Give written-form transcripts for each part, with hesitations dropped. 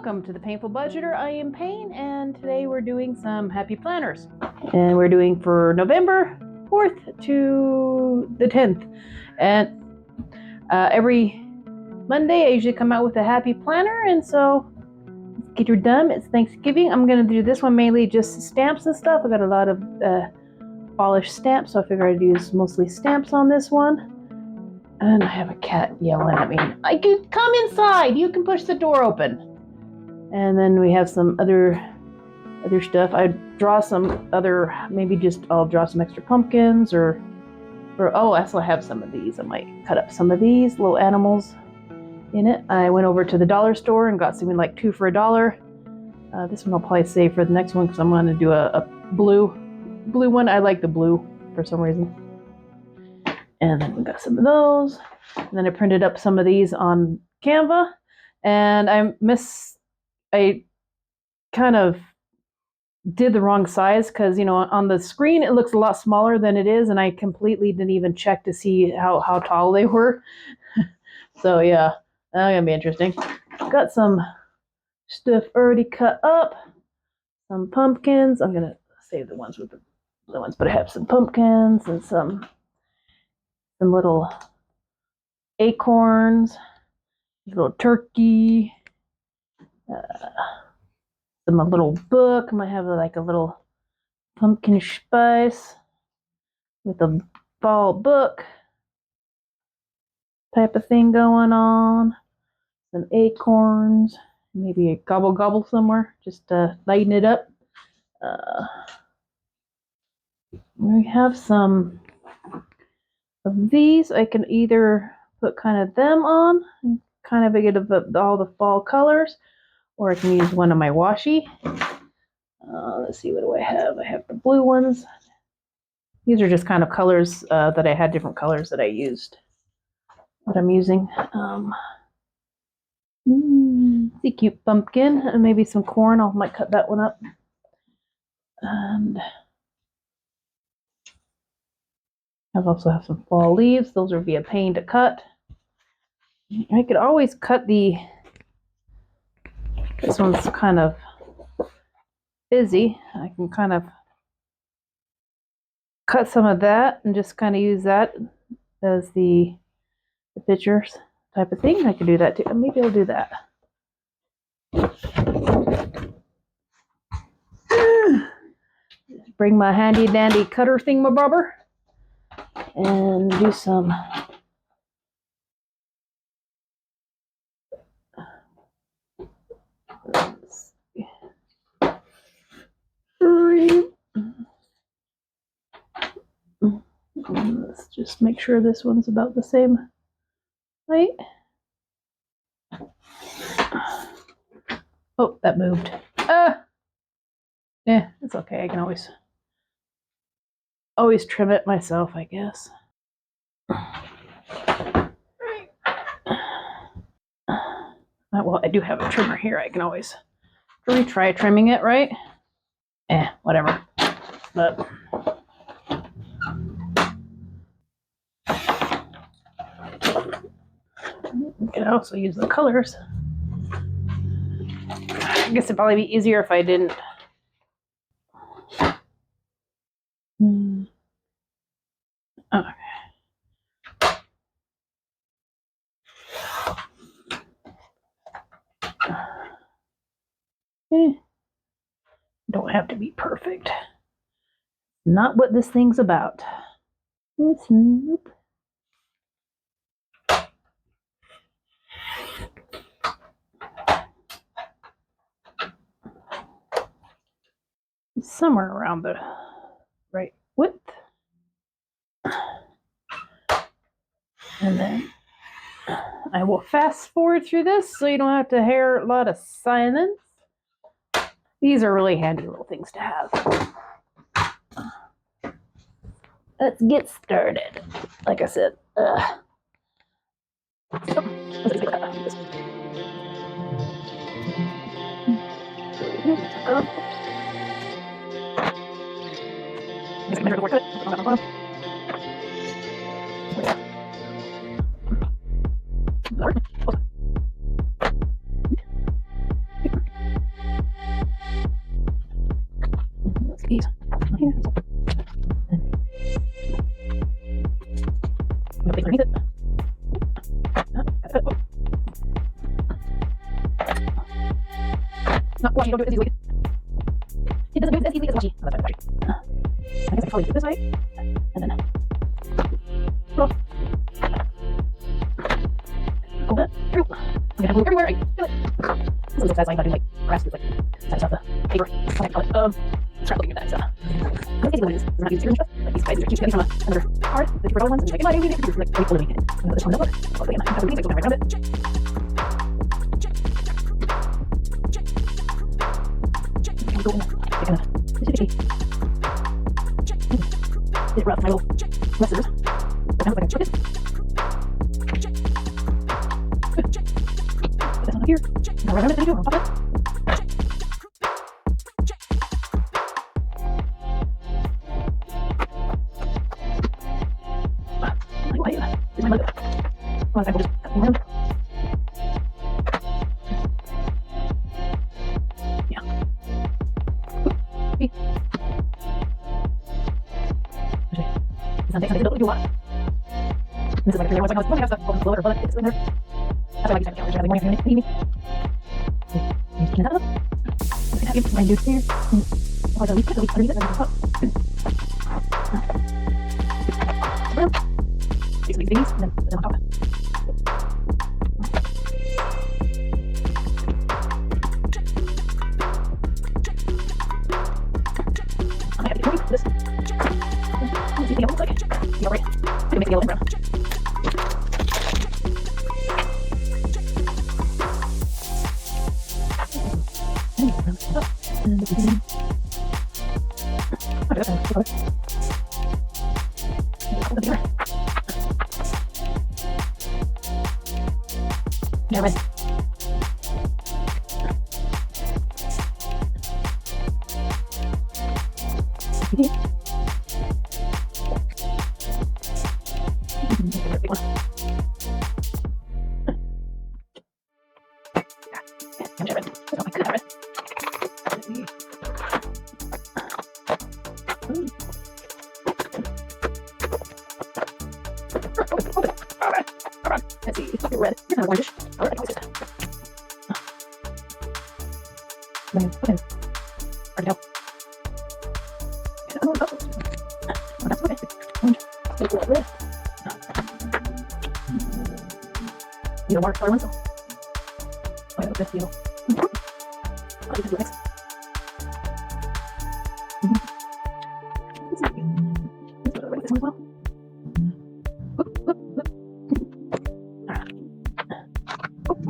Welcome to the Painful Budgeter. I am Payne, and today we're doing some happy planners. And we're doing for November 4th to the 10th. And every Monday I usually come out with a happy planner, and so get your done. It's Thanksgiving. I'm going to do this one mainly just stamps and stuff. I got a lot of polished stamps, so I figured I'd use mostly stamps on this one. And I have a cat yelling at me. I can come inside. You can push the door open. And then we have some other stuff. I draw some other, maybe just I'll draw some extra pumpkins or oh, I also have some of these. I might cut up some of these little animals in it. I went over to the dollar store and got something like 2 for $1. This one I'll probably save for the next one because I'm going to do a blue one. I like the blue for some reason. And then we got some of those. And then I printed up some of these on Canva. And I kind of did the wrong size because, you know, on the screen it looks a lot smaller than it is. And I completely didn't even check to see how tall they were. So yeah, that's going to be interesting. Got some stuff already cut up. Some pumpkins. I'm going to save the ones with the other ones. But I have some pumpkins and some little acorns, a little turkey, a little book. I might have like a little pumpkin spice with a ball book type of thing going on. Some acorns, maybe a gobble gobble somewhere, just to lighten it up. We have some of these. I can either put kind of them on and kind of get all the fall colors, or I can use one of my washi. Let's see, what do I have? I have the blue ones. These are just kind of colors that I had, different colors that I used, that I'm using. See, cute pumpkin and maybe some corn. I might cut that one up. And I also have some fall leaves. Those would be a pain to cut. I could always cut this one's kind of busy. I can kind of cut some of that and just kind of use that as the pictures type of thing. I could do that too. Maybe I'll do that. Bring my handy dandy cutter thingamabobber and do some let's just make sure this one's about the same height. Oh, that moved. Yeah, it's okay. I can always trim it myself, I guess. Well, I do have a trimmer here. I can always retry trimming it, right? Whatever. But you can also use the colors. I guess it'd probably be easier if I didn't. Okay. Don't have to be perfect. Not what this thing's about. Nope. Somewhere around the right width. And then I will fast forward through this so you don't have to hear a lot of silence. These are really handy little things to have. Let's get started. Like I said, place underneath it. Not washy, don't do it as easily. It doesn't do it as easily as washy. Oh, that's why it's washy. I guess I can probably do it this way. And then roll. Pull that through. I'm gonna glue everywhere. I feel it. This is so satisfying about doing like grass with like side stuff, paper. What I call it. Start looking at that stuff. That's basically what it is. We're not using stickers and stuff. Like these guys are cheap. Get these from another card. The $2 ones. And you're like, am I doing it? You're like, wait, living it. I'm gonna put this on the notebook. I'll put it in. I have to leave it. Right around it. Go in. Kind of itchy. Get it rough. My little scissors. But now it's like a chicken. Put this on up here. Go right around it. Then you do. I'll pop it. Here's my logo. A lot of times we'll just cut them around. Yeah. Okay. Sometimes I don't do a lot. This is like a 3-1 second. I have stuff below it or above it. It's in there. That's why I like these counters. I have more if you need me. Clean that up. Just gonna have my dude here. I'll delete it. Underneath it. These things, and then put them on top. I'm gonna have to do this. Let's see what it looks like. See alright. I can make it yellow and brown. And this is I got that. Hold it together. Never mind. Let's see, it's not red. You're kind of orangish. Oh, I know it's it. Okay. Hard to tell. Oh, that's okay. Orange. Make it red. You know, more color ones, though. Oh, I look this yellow. I'll do this next. Let's see. Let's go with this one as well.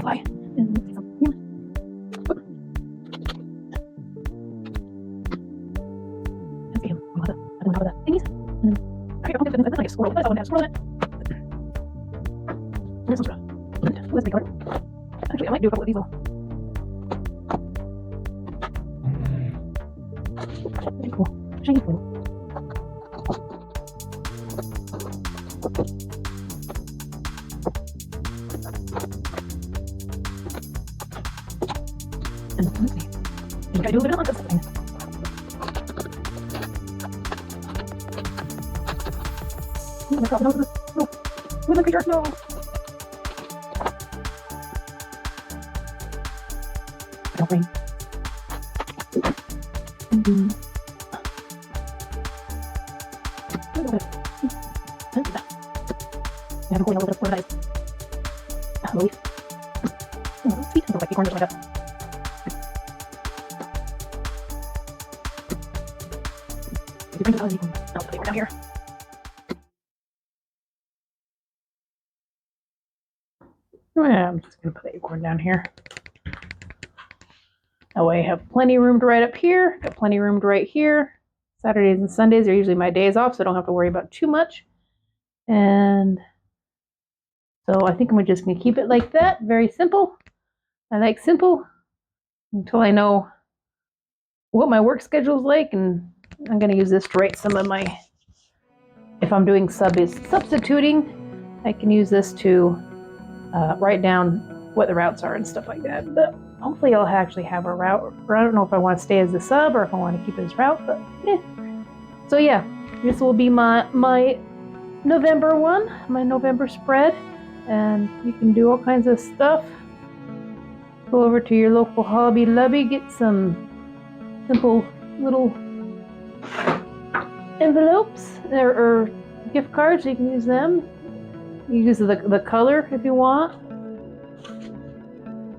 Fly. And let's see some here. Let's see him. I don't know that thingies. And then, okay, I'll get like a squirrel. That's all I have a squirrel in it. There's some stuff. Let's make color. Actually, I might do a couple of these little. Very cool. Shiny foil. And let's see. You gotta do a little bit of something. Oh my god, no. Women creature, no. Don't rain. A little bit. I have a coin a little bit of what that is. Leaf. Oh, sweet. It looks like the corn just like that. I'll put the acorn down here. I'm just going to put the acorn down here. That way I have plenty of room to write up here. Got plenty of room to write here. Saturdays and Sundays are usually my days off, so I don't have to worry about too much. And so I think I'm just going to keep it like that. Very simple. I like simple until I know what my work schedule is like, and I'm going to use this to write some of my, if I'm doing substituting, I can use this to write down what the routes are and stuff like that. But hopefully I'll actually have a route, or I don't know if I want to stay as the sub or if I want to keep it as route, but yeah. So yeah, this will be my November one, my November spread, and you can do all kinds of stuff. Go over to your local Hobby Lobby, get some simple little envelopes or gift cards. You can use them. You use the color if you want.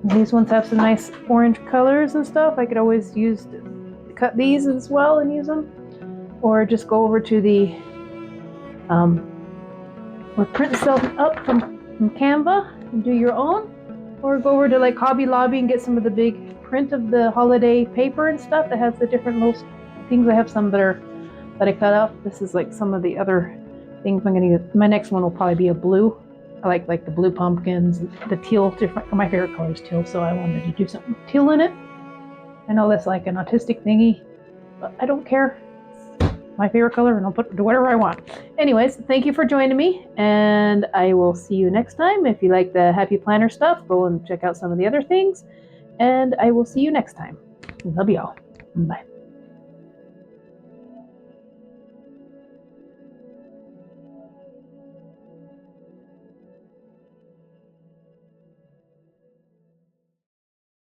And these ones have some nice orange colors and stuff. I could always cut these as well and use them, or just go over to the or print stuff up from Canva and do your own, or go over to like Hobby Lobby and get some of the big print of the holiday paper and stuff that has the different little things. I have some that I cut up. This is like some of the other things I'm gonna use. My next one will probably be a blue. I like the blue pumpkins, the teal. Different. My favorite color is teal, so I wanted to do something with teal in it. I know that's like an autistic thingy, but I don't care. My favorite color, and I'll do whatever I want. Anyways, thank you for joining me, and I will see you next time. If you like the Happy Planner stuff, go and check out some of the other things, and I will see you next time. Love y'all. Bye.